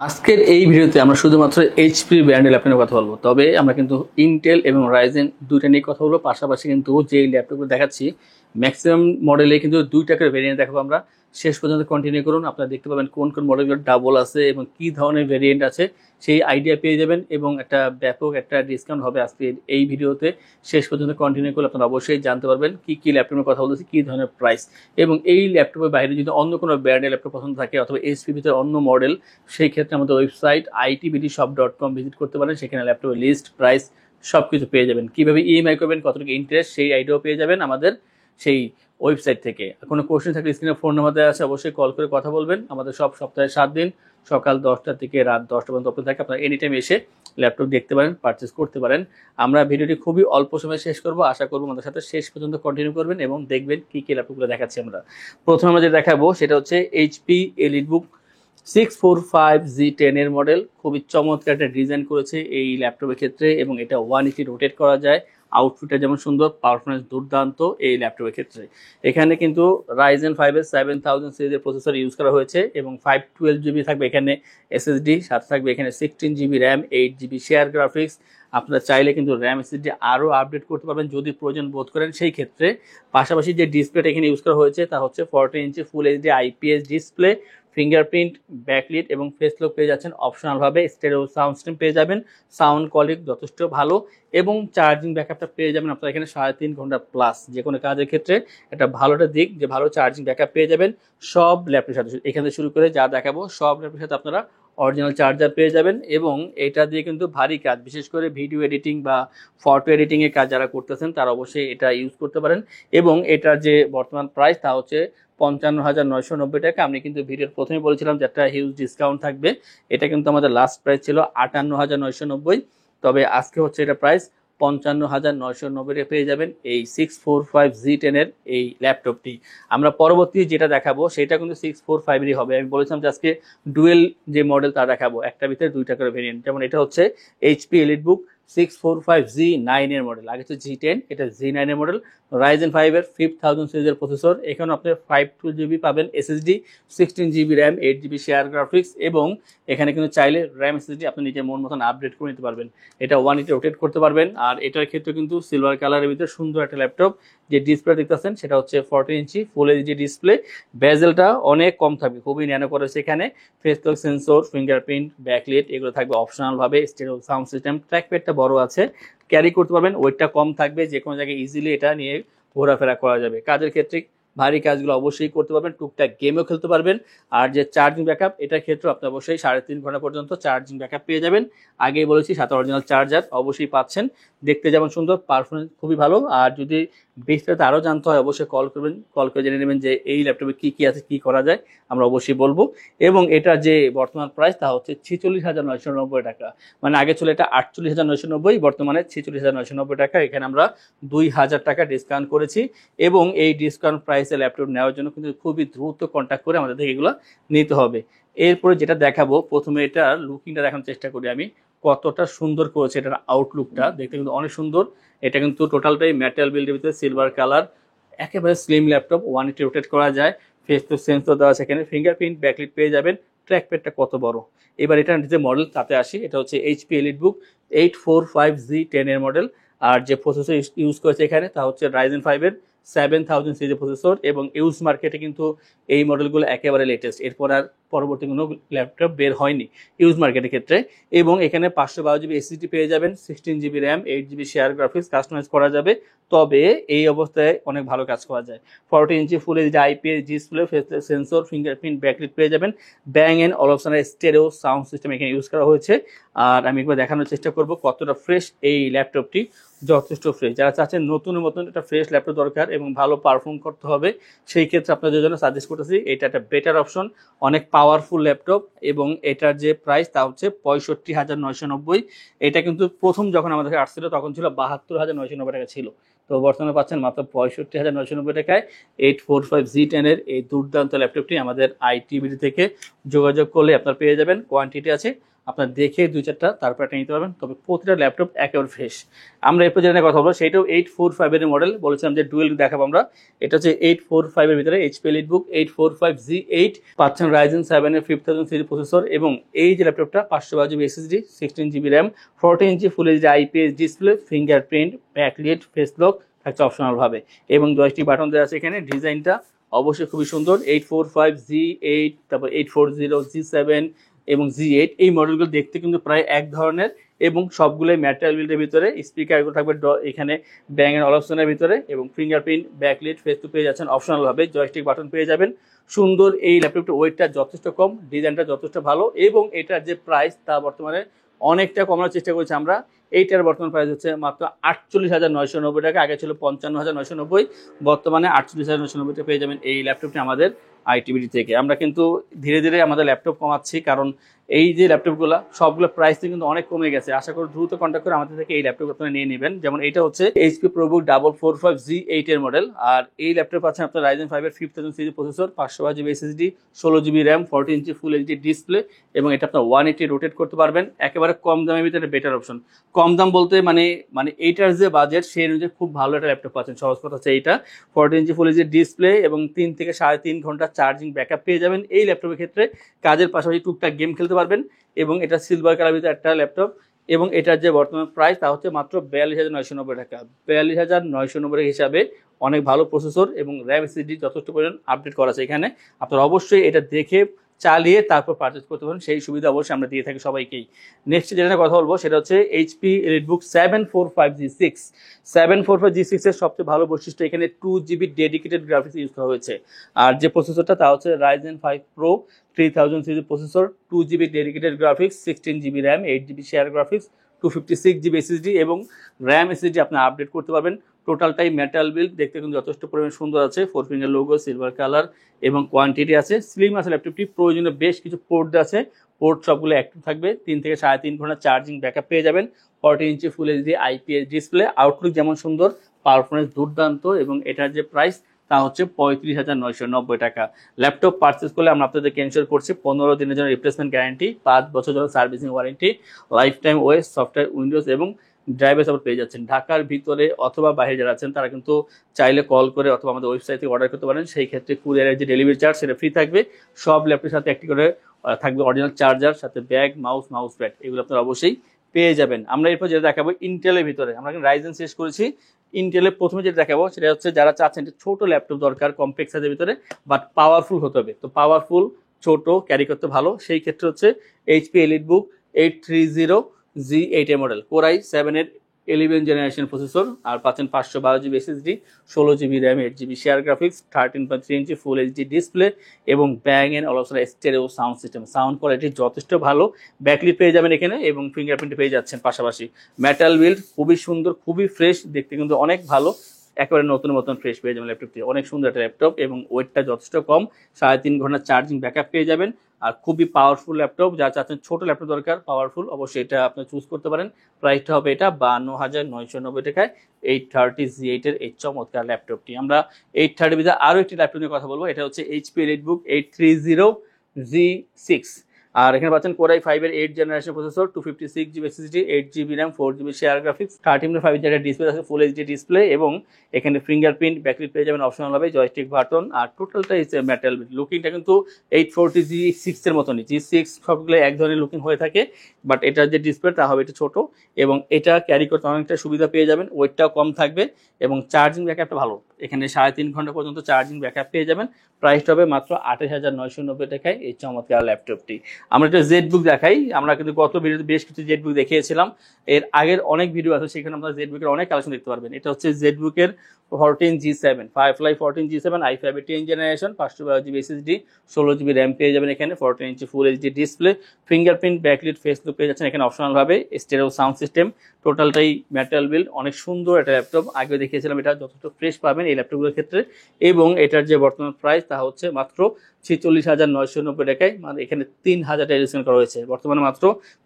আজকের এই ভিডিওতে আমরা শুধুমাত্র এইচপি ব্র্যান্ডের ল্যাপটপ নিয়ে কথা বলবো। তবে আমরা কিন্তু ইন্টেল এবং রাইজেন দুইটা নিয়ে কথা বলবো। পাশাপাশি কিন্তু যে ল্যাপটপগুলো দেখাচ্ছি ম্যাক্সিমাম মডেলে কিন্তু দুই টাকার ভেরিয়েন্ট দেখাবো আমরা। শেষ পর্যন্ত কন্টিনিউ করুন, আপনারা দেখতে পাবেন কোন কোন মডেলগুলো ডাবল আছে এবং কি ধরনের ভেরিয়েন্ট আছে সেই আইডিয়া পেয়ে যাবেন এবং একটা ব্যাপক একটা ডিসকাউন্ট হবে আজকের এই ভিডিওতে। শেষ পর্যন্ত কন্টিনিউ করলে আপনারা অবশ্যই জানতে পারবেন কি কি ল্যাপটপের কথা বলতেছি, কি ধরনের প্রাইস। এবং এই ল্যাপটপের বাইরে যদি অন্য কোনো ব্র্যান্ডের ল্যাপটপ পছন্দ থাকে অথবা এইচপি ভিতরে অন্য মডেল, সেই ক্ষেত্রে আমাদের ওয়েবসাইট itbdshop.com ভিজিট করতে পারেন। সেখানে ল্যাপটপের লিস্ট, প্রাইস সব কিছু পেয়ে যাবেন। কীভাবে ইএমআই করবেন, কতটুকু ইন্টারেস্ট, সেই আইডিয়াও পেয়ে যাবেন আমাদের সেই ওয়েবসাইট থেকে। কোনো কোশ্চেন থাকলে স্ক্রিনে ফোন নাম্বার দেওয়া আছে, অবশ্যই কল করে কথা বলবেন। আমাদের সব সপ্তাহে 7 দিন সকাল 10টা থেকে রাত 10টা পর্যন্ত ওপেন থাকে। আপনারা এনি টাইম এসে ল্যাপটপ দেখতে পারেন, পারচেস করতে পারেন। আমরা ভিডিওটি খুবই অল্প সময় শেষ করব, আশা করবো আমাদের সাথে শেষ পর্যন্ত কন্টিনিউ করবেন এবং দেখবেন কী কী ল্যাপটপগুলো দেখাচ্ছি আমরা। প্রথমে আমরা যেটা দেখাবো সেটা হচ্ছে এইচপি এলিটবুক 645G10 এর মডেল। খুবই চমৎকার একটা ডিজাইন করেছে এই ল্যাপটপের ক্ষেত্রে এবং এটা 180 রোটেট করা যায়। আউটফিটটা যেমন সুন্দর, পারফরমেন্স দুর্দান্ত এই ল্যাপটপের ক্ষেত্রে। এখানে কিন্তু রাইজেন 5 এর 7000 সিরিজের প্রসেসর ইউজ করা হয়েছে এবং 512GB থাকবে এখানে এসএসডি, সাথে থাকবে এখানে 16GB RAM, 8GB share graphics. আপনারা চাইলে কিন্তু র্যাম এসএসডি আরও আপডেট করতে পারবেন যদি প্রয়োজন বোধ করেন সেই ক্ষেত্রে। পাশাপাশি যে ডিসপ্লেটা এখানে ইউজ করা হয়েছে তা হচ্ছে 40 inch full HD IPS display. Fingerprint, backlit এবং ফেস লক পেয়ে যাচ্ছেন। অপশনালভাবে স্টেরিও সাউন্ড সিস্টেম পেয়ে যাবেন, সাউন্ড কোয়ালিটি যথেষ্ট ভালো এবং চার্জিং ব্যাকআপটা পেয়ে যাবেন আপনারা এখানে 3.5 ঘন্টা প্লাস। যে কোনো কাজের ক্ষেত্রে এটা ভালোটা দিক যে ভালো চার্জিং ব্যাকআপ পেয়ে যাবেন সব ল্যাপটপের সাথে। এখান থেকে শুরু করে যা দেখাবো সব ল্যাপটপের সাথে আপনারা অরিজিনাল চার্জার পেয়ে যাবেন এবং এটা দিয়ে কিন্তু ভারী কাজ, বিশেষ করে ভিডিও এডিটিং বা ফটো এডিটিংয়ের কাজ যারা করতেছেন তারা অবশ্যই এটা ইউজ করতে পারেন। এবং এটার যে বর্তমান প্রাইস তা হচ্ছে 55,990 টাকা। আমি কিন্তু ভিডিওর প্রথমে বলেছিলাম যে একটা হিউজ ডিসকাউন্ট থাকবে। এটা কিন্তু আমাদের লাস্ট প্রাইস ছিল 58,990, তবে আজকে হচ্ছে এটা প্রাইস 55,990 পেয়ে যাবেন এই 645G10 এর এই ল্যাপটপটি। আমরা পরবর্তী যেটা দেখাবো সেটা কিন্তু 645 এরই হবে। আমি বলেছিলাম যে আজকে ডুয়েল যে মডেল তা দেখাবো, একটা ভিতরে দুইটা করে ভেরিয়েন্ট। যেমন এটা হচ্ছে এইচপি এলিটবুক 645G9 এর মডেল, আগে তো G10, এটা G9 এর মডেল। রাইজেন 5 এর 5000 সিরিজের প্রসেসর। এখানে আপনি 512GB পাবেন SSD, 16GB RAM, 8GB share graphics এবং এখানে কিন্তু চাইলে র্যাম এসএসডি আপনি নিজের মন মতন আপডেট করে নিতে পারবেন। এটা 180 রোটেট করতে পারবেন। আর এটার ক্ষেত্রে কিন্তু সিলভার কালারের ভিতরে সুন্দর একটা ল্যাপটপ। যে ডিসপ্লে দেখতেছেন সেটা হচ্ছে 40 ইঞ্চি ফুল এইচডি ডিসপ্লে। বেজেলটা অনেক কম থাকবে, খুবই ন্যানো করেছে এখানে। Face lock sensor, fingerprint, backlit এগুলো থাকবে অপশনালভাবে। স্টেরিও সাউন্ড সিস্টেম, ট্র্যাকপ্যাডটা বড় আছে, ক্যারি করতে পারবেন, ওয়েটটা কম থাকবে, যে কোনো জায়গায় ইজিলি এটা নিয়ে ঘোরাফেরা করা যাবে। কাজের ক্ষেত্রে ভারী কাজগুলো অবশ্যই করতে পারবেন, টুকটাক গেমও খেলতে পারবেন। আর যে চার্জিং ব্যাকআপ, এটার ক্ষেত্রে আপনি অবশ্যই 3.5 ঘন্টা পর্যন্ত চার্জিং ব্যাকআপ পেয়ে যাবেন। আগেই বলেছি সাথে অরিজিনাল চার্জার অবশ্যই পাচ্ছেন। দেখতে যেমন সুন্দর, পারফরমেন্স খুবই ভালো। আর যদি বিস্তারিত আরও জানতে হয় অবশ্যই কল করবেন, কল করে জেনে নেবেন যে এই ল্যাপটপে কী কী আছে, কী করা যায়, আমরা অবশ্যই বলবো। এবং এটা যে বর্তমান প্রাইস তা হচ্ছে 46,990 টাকা। মানে আগে ছিল এটা 48,990, বর্তমানে 46,990 টাকা। এখানে আমরা 2,000 টাকা ডিসকাউন্ট করেছি এবং এই ডিসকাউন্ট প্রাইসে ল্যাপটপ নেওয়ার জন্য কিন্তু খুবই দ্রুত কন্ট্যাক্ট করে আমাদের থেকে এগুলো নিতে হবে। এরপরে যেটা দেখাবো, প্রথমে এটা লুকিংটা দেখানোর চেষ্টা করি আমি, কতটা সুন্দর করেছে এটার আউটলুকটা, দেখতে কিন্তু অনেক সুন্দর। এটা কিন্তু টোটালটাই মেটাল বিল্ডের ভিতরে সিলভার কালার, একেবারে স্লিম ল্যাপটপ, 180 রোটেট করা যায়। ফেস টু সেন্সর দেওয়া আছে এখানে, ফিঙ্গারপ্রিন্ট, ব্যাকলিট পেয়ে যাবেন। ট্র্যাকপ্যাডটা কত বড়। এবার এটার যে মডেল তাতে আসি, এটা হচ্ছে এইচপি এলিটবুক 845G10 এর মডেল। আর যে প্রসেসর ইউজ করেছে এখানে তা হচ্ছে রাইজেন 5 এর 7000 সিরিজের প্রসেসর এবং ইউজ মার্কেটে কিন্তু এই মডেলগুলো একেবারে লেটেস্ট। এরপর আর পরবর্তী কোনো ল্যাপটপ বের হয়নি ইউজ মার্কেটের ক্ষেত্রে। এবং এখানে 512GB এসএসডি পেয়ে যাবেন, 16GB RAM, 8GB share graphics, customise করা যাবে। তবে এই অবস্থায় অনেক ভালো কাজ করা যায়। 40 inch full HD IPS display, face sensor, fingerprint, backlit পেয়ে যাবেন। ব্যাং এন্ড অলপশনের স্টেরিও সাউন্ড সিস্টেম এখানে ইউজ করা হয়েছে। আর আমি একবার দেখানোর চেষ্টা করব কতটা ফ্রেশ এই ল্যাপটপটি। যথেষ্ট ফ্রেশ। যারা চাচ্ছেন নতুনের মতন একটা ফ্রেশ ল্যাপটপ দরকার এবং ভালো পারফর্ম করতে হবে, সেই ক্ষেত্রে আপনাদের জন্য সাজেস্ট করতেছি এটা একটা বেটার অপশন। অনেক পাওয়ারফুল ল্যাপটপ এবং এটার যে প্রাইস তা হচ্ছে 65,990। এটা কিন্তু প্রথম যখন আমাদের কাছে আসছিল তখন ছিল 72,990 টাকা ছিল। তো বর্তমানে পাচ্ছেন মাত্র 65,990 টাকায় 845G10 এর এই দুর্দান্ত ল্যাপটপটি। আমাদের আইটিবিডি থেকে যোগাযোগ করলে আপনার পেয়ে যাবেন। কোয়ান্টিটি আছে আপনার দেখে 2-4টা তারপর একটা নিতে পারবেন, তবে প্রতিটা ল্যাপটপ একেবারে ফ্রেশ। আমরা এরপর যেটা নিয়ে কথা বলবো সেটাও 845 এর মডেল, বলেছিলাম যে ডুয়েল দেখাবো আমরা। এটা হচ্ছে 845 এর ভিতরে এইচপি এলিটবুক 845Z8, পাচ্ছেন Ryzen 7 এর 5000 সিরিজ প্রসেসর, এবং এই যে ল্যাপটপটা 512 GB SSD, 16 GB RAM, 14 inch full HD IPS display, fingerprint, backlit, face lock থাকছে অপশনাল ভাবে, এবং জয়স্টিক বাটন দেওয়া আছে এখানে। ডিজাইনটা অবশ্যই খুবই সুন্দর। 845Z8, তারপর 840G7 এবং Z8 এই মডেলগুলো দেখতে কিন্তু প্রায় এক ধরনের, এবং সবগুলোই ম্যাটেরিয়াল বিল্ডের ভিতরে। স্পিকারগুলো থাকবে এখানে ব্যাং এন্ড অলপশনের ভিতরে, এবং ফিঙ্গারপ্রিন্ট, ব্যাকলিট, ফেস টু পেয়ে যাচ্ছেন অপশনাল ভাবে, জয়স্টিক বাটন পেয়ে যাবেন। সুন্দর এই ল্যাপটপটার ওয়েটটা যথেষ্ট কম, ডিজাইনটা যথেষ্ট ভালো, এবং এটার যে প্রাইস তা বর্তমানে অনেকটা কমানোর চেষ্টা করছি আমরা। এইটার বর্তমান প্রাইস হচ্ছে মাত্র 48,990 টাকা, আগে ছিল 55,990, বর্তমানে 48,990 পেয়ে যাবেন এই ল্যাপটপটি আমাদের আইটিবিডি থেকে। আমরা কিন্তু ধীরে ধীরে আমাদের ল্যাপটপ কমাচ্ছি, কারণ এই যে ল্যাপটপগুলো সবগুলো প্রাইস কিন্তু অনেক কমে গেছে। আশা করি দ্রুত কন্ট্যাক্ট করে আমাদের থেকে এই ল্যাপটপ আপনারা নিয়ে নেবেন। যেমন এটা হচ্ছে এইচপি প্রোবুক 445Z8 এর মডেল, আর এই ল্যাপটপ পাচ্ছেন আপনার Ryzen 5 এর 5000 series processor, 512 GB SSD, 16 GB RAM, 14 inch full HD display, এবং এটা আপনার 180 রোটেট করতে পারবেন। একেবারে কম দামের ভিতরে বেটার অপশন। কম দাম বলতে মানে এইটার যে বাজেট সেই অনুযায়ী খুব ভালো একটা ল্যাপটপ পাচ্ছেন। সহজ কথা হচ্ছে এইটা 14 ইঞ্চি ফুল এইচডি ডিসপ্লে এবং 3 থেকে 3.5 ঘন্টা চার্জিং ব্যাকআপ পেয়ে যাবেন এই ল্যাপটপের ক্ষেত্রে। কাজের পাশাপাশি টুকটাক গেম খেলতে পারবেন, এবং এটা সিলভার কালার ভিতরে একটা ল্যাপটপ, এবং এটার যে বর্তমান প্রাইস তা হচ্ছে মাত্র 42,990 টাকা। 42,990 হিসাবে অনেক ভালো প্রসেসর, এবং র্যাম এসএসডি যথেষ্ট পরিমাণ আপডেট করা আছে এখানে। আপনারা অবশ্যই এটা দেখে চালিয়ে তারপর পারচেজ করতে পারেন, সেই সুবিধা অবশ্যই আমরা দিয়ে থাকি সবাইকেই। নেক্সট যেটা কথা বলবো সেটা হচ্ছে এইচপি এলিটবুক 745G6। 745G6 এর সবচেয়ে ভালো বৈশিষ্ট্য এখানে 2GB ডেডিকেটেড গ্রাফিক্স ইউজ করা হয়েছে, আর যে প্রসেসরটা তা হচ্ছে Ryzen 5 Pro 3000 series processor, 2GB dedicated graphics, 16GB RAM, 8GB share graphics, 256GB SSD, এবং র্যাম এসএসডি আপনি আপডেট করতে পারবেন। টোটালটাই মেটাল বিল্ড, দেখতে কিন্তু যথেষ্ট পরিমাণ সুন্দর আছে। 4 ফিঙ্গার লোগো, সিলভার কালার, এবং কোয়ান্টিটি আছে। স্লিম আছে ল্যাপটপটি, প্রয়োজনীয় বেশ কিছু পোর্ট আছে, পোর্ট সবগুলো অ্যাক্টিভ থাকবে। 3 থেকে 3.5 ঘন্টা চার্জিং ব্যাকআপ পেয়ে যাবেন। 14 inch full HD IPS display, outlook যেমন সুন্দর, পারফরমেন্স দুর্দান্ত, এবং এটার যে প্রাইস তা হচ্ছে 35,990 টাকা। ল্যাপটপ পারচেস করলে আমরা আপনাদেরকে এনশিওর করছি 15 দিনের জন্য রিপ্লেসমেন্ট গ্যারান্টি, 5 বছর জন্য servicing warranty, life time OS, software, Windows এবং ড্রাইভার সাপোর্ট পেয়ে যাচ্ছেন। ঢাকার ভিতরে অথবা বাইরে যারা আছেন তারা কিন্তু চাইলে কল করে অথবা আমাদের ওয়েবসাইট থেকে অর্ডার করতে পারেন। সেই ক্ষেত্রে কুরিয়ারের যে ডেলিভারি চার্জ সেটা ফ্রি থাকবে। সব ল্যাপটপের সাথে একটি করে থাকবে অরিজিনাল চার্জার, সাথে ব্যাগ, মাউস প্যাড, এগুলো আপনারা অবশ্যই পেয়ে যাবেন। আমরা এরপর যেটা দেখাবো ইন্টেলের ভিতরে, আমরা কিন্তু রাইজেন শেষ করেছি। ইন্টেলের প্রথমে যেটা দেখাবো সেটা হচ্ছে যারা চাচ্ছেন ছোট ল্যাপটপ দরকার কম্প্যাক্ট সাইজের ভিতরে, বাট পাওয়ারফুল হতে হবে। তো পাওয়ারফুল, ছোট, ক্যারি করতে ভালো, সেই ক্ষেত্রে হচ্ছে এইচপি এলিটবুক 830Z8 এর মডেল, কোরাই 7 এর 11 জেনারেশন প্রসেসর, আর পাচ্ছেন 512 GB SSD, 16 GB RAM, 8 GB share graphics, 13.3 inch full HD display, এবং Bang and Olufsen stereo sound system. Sound quality যথেষ্ট ভালো, ব্যাকলিট পেয়ে যাবেন এখানে, এবং ফিঙ্গারপ্রিন্ট পেয়ে যাচ্ছেন পাশাপাশি। মেটাল বিল্ড, খুবই সুন্দর, খুবই ফ্রেশ, দেখতে কিন্তু অনেক ভালো, একেবারে নতুন মতন ফ্রেশ পেয়ে যাবেন ল্যাপটপটি। অনেক সুন্দর একটা ল্যাপটপ, এবং ওয়েটটা যথেষ্ট কম, 3.5 ঘন্টা চার্জিং ব্যাকআপ পেয়ে যাবেন, আর খুবই পাওয়ারফুল ল্যাপটপ। যারা চাচ্ছেন ছোট ল্যাপটপ দরকার পাওয়ারফুল, অবশ্যই এটা আপনি চুজ করতে পারেন। প্রাইসটা হবে এটা 52,990 টাকায় 830Z8 এর এই চমৎকার ল্যাপটপটি। আমরা 830 ভিতরে আরও একটি ল্যাপটপ নিয়ে কথা বলবো, এটা হচ্ছে এইচপি এলিটবুক 830Z6, আর এখানে পাচ্ছেন কোরাই 5 এর 8 generation processor, 256 GB SSD, 8 GB RAM, 4 GB share graphics, 13.5 ইঞ্চি একটা ডিসপ্লে আছে, ফুল এইচডি ডিসপ্লে, এবং এখানে ফিঙ্গারপ্রিন্ট, ব্যাকলিট পেয়ে যাবেন অপশনাল হবে, জয়স্টিক বাটন, আর টোটালটা হচ্ছে মেটাল। লুকিংটা কিন্তু 840G6 এর মতনই, G6 সবগুলো এক ধরনের লুকিং হয়ে থাকে, বাট এটার যে ডিসপ্লে তা হবে একটু ছোট, এবং এটা ক্যারি করতে অনেকটা সুবিধা পেয়ে যাবেন, ওয়েটটাও কম থাকবে, এবং চার্জিং ব্যাকআপটা ভালো, এখানে 3.5 ঘন্টা পর্যন্ত চার্জিং ব্যাকআপ পেয়ে যাবেন। প্রাইসটা হবে মাত্র 28,990 টাকায় এই চমৎকার ল্যাপটপটি। আমরা একটা জেড বুক দেখাই, আমরা কিন্তু গত ভিডিওতে বেশ কিছু জেড বুক দেখিয়েছিলাম, এর আগের অনেক ভিডিও আছে, সেখানে আপনারা জেড বুকের অনেক কালেকশন দেখতে পারবেন। এটা হচ্ছে জেড বুকের 14G7, Firefly 14G7 i5 এর 10 generation, 512 GB SSD, 16 GB RAM পেয়ে যাবেন এখানে, 14 inch full HD display, fingerprint, backlit, face lock পেয়ে যাচ্ছেন এখানে অপশনাল ভাবে, স্টেরিও সাউন্ড সিস্টেম, টোটালটাই মেটাল বিল্ড, অনেক সুন্দর একটা ল্যাপটপ। আগে দেখিয়েছিলাম, এটা যথেষ্ট ফ্রেশ পাবেন এই ল্যাপটপগুলোর ক্ষেত্রে, এবং এটার যে বর্তমান প্রাইস তা হচ্ছে মাত্র 46,990 টাকায়, মানে এখানে 3,000 টাকা ডিসকাউন্ট করা হয়েছে, বর্তমানে মাত্র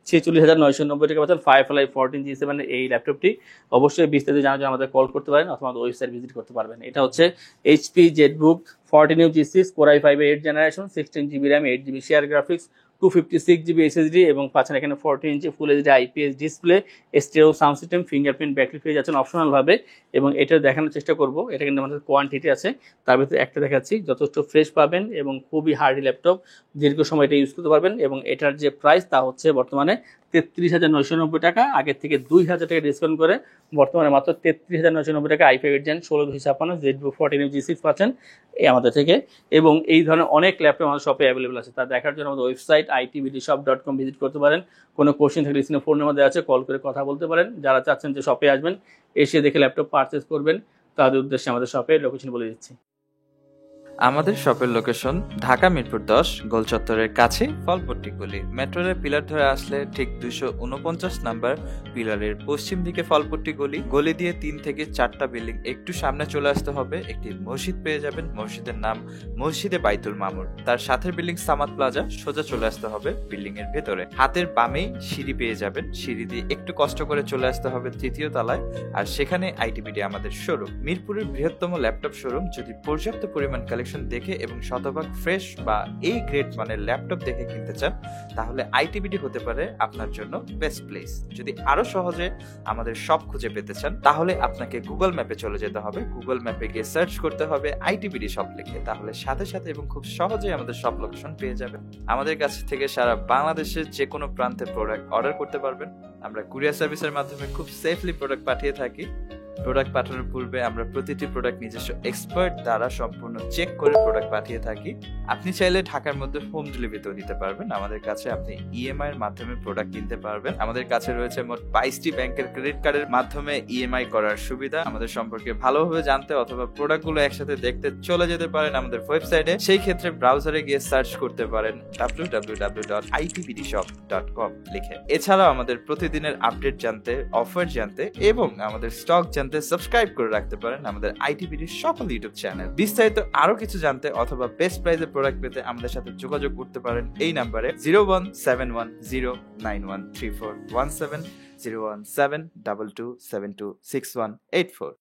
46,990 টাকা পাচ্ছেন Firefly 14G7 এই ল্যাপটপটি। অবশ্যই বিস্তারিত জানার জন্য আমাদের কল করতে পারেন অথবা আমাদের ওয়েবসাইট ভিজিট করতে পারবেন। এটা হচ্ছে এইচপি জেডবুক 14UG6 কোরাই 5 এর 8 generation, 16 GB RAM, 8 GB share graphics, 256GB SSD এবং পাচ্ছেন এখানে 40 inch full HD IPS display, stereo sound system, fingerprint backlight পেয়ে যাচ্ছেন অপশনাল ভাবে। এবং এটা দেখানোর চেষ্টা করব, এটা কিন্তু আমাদের কোয়ান্টিটি আছে, তার ভিতরে একটা দেখাচ্ছি। যথেষ্ট ফ্রেশ পাবেন এবং খুবই হার্ডি ল্যাপটপ, দীর্ঘ সময় এটা ইউজ করতে পারবেন। এবং এটার যে প্রাইস তা হচ্ছে বর্তমানে 33,990 টাকা, আগের থেকে 2,000 টাকা ডিসকাউন্ট করে বর্তমানে মাত্র 33,990 টাকা i5 Gen 16/256 ZBook 14 G6 পাচ্ছেন এই আমাদের থেকে। এবং এই ধরনের অনেক ল্যাপটপ আমাদের শপে অ্যাভেলেবল আছে, তা দেখার জন্য আমাদের ওয়েবসাইট itbdshop.com ভিজিট করতে পারেন। কোনো কোশ্চেন থাকলে স্ক্রিনে ফোন নাম্বার দেওয়া আছে, কল করে কথা বলতে পারেন। যারা চাচ্ছেন যে শপে আসবেন, এসে দেখে ল্যাপটপ পারচেস করবেন, তাদের উদ্দেশ্যে আমাদের শপে লোকেশন বলে দিচ্ছি। আমাদের শপের লোকেশন ঢাকা মিরপুর 10 গোল চত্বরের কাছে ফলপট্টি গলি। মেট্রো রেল পিলার ধরে আসলে ঠিক 249 নাম্বার পিলারের পশ্চিম দিকে ফলপট্টি গলি। গলি দিয়ে 3 থেকে 4টা বিল্ডিং একটু সামনে চলে আসতে হবে, একটি মসজিদ পেয়ে যাবেন। মসজিদের নাম মসজিদে বাইতুল মামুর। তার সাথের বিল্ডিং সামাদ প্লাজা, সোজা চলে আসতে হবে বিল্ডিং এর ভেতরে। হাতের বামেই সিঁড়ি পেয়ে যাবেন, সিঁড়ি দিয়ে একটু কষ্ট করে চলে আসতে হবে 3য় তলায়, আর সেখানে আইটিবিডি আমাদের শোরুম। মিরপুরের বৃহত্তম ল্যাপটপ শোরুম। যদি পর্যাপ্ত পরিমাণ কালেকশন দেখে এবং শতভাগ ফ্রেশ বা এই গ্রেড মানের ল্যাপটপ দেখে কিনতে চান, তাহলে আইটিবিডি হতে পারে আপনার জন্য বেস্ট প্লেস। যদি আরো সহজে আমাদের শপ খুঁজে পেতে চান, তাহলে আপনাকে গুগল ম্যাপে চলে যেতে হবে। গুগল ম্যাপে গিয়ে সার্চ করতে হবে আইটিবিডি শপ লিখে, তাহলে সাথে সাথে এবং খুব সহজেই আমাদের শপ লোকেশন পেয়ে যাবেন। আমাদের কাছ থেকে সারা বাংলাদেশের যে কোনো প্রান্তে প্রোডাক্ট অর্ডার করতে পারবেন। আমরা কুরিয়ার সার্ভিসের মাধ্যমে খুব সেফলি প্রোডাক্ট পাঠিয়ে থাকি। প্রোডাক্ট পাঠানোর পূর্বে আমরা প্রতিটি প্রোডাক্ট নিজস্ব এক্সপার্ট দ্বারা সম্পূর্ণ চেক করে প্রোডাক্ট পাঠিয়ে থাকি। আপনি চাইলে ঢাকার মধ্যে হোম ডেলিভারিতেও নিতে পারবেন। আমাদের কাছে আপনি ইএমআই এর মাধ্যমে প্রোডাক্ট কিনতে পারবেন। আমাদের কাছে রয়েছে মোট 22টি ব্যাংকের ক্রেডিট কার্ডের মাধ্যমে ইএমআই করার সুবিধা। আমাদের সম্পর্কে ভালোভাবে জানতে অথবা প্রোডাক্টগুলো একসাথে দেখতে চলে যেতে পারেন আমাদের ওয়েবসাইটে। সেই ক্ষেত্রে ব্রাউজারে গিয়ে সার্চ করতে পারেন www.itbdshop.com লিখে। এছাড়াও আমাদের প্রতিদিনের আপডেট জানতে, অফার জানতে এবং আমাদের স্টক জানতে সাবস্ক্রাইব করে রাখতে পারেন আমাদের আইটিবিডির সকল ইউটিউব চ্যানেল। বিস্তারিত আরো কিছু জানতে অথবা বেস্ট প্রাইসে প্রোডাক্ট পেতে আমাদের সাথে যোগাযোগ করতে পারেন এই নাম্বারে 01710913417 01722726184।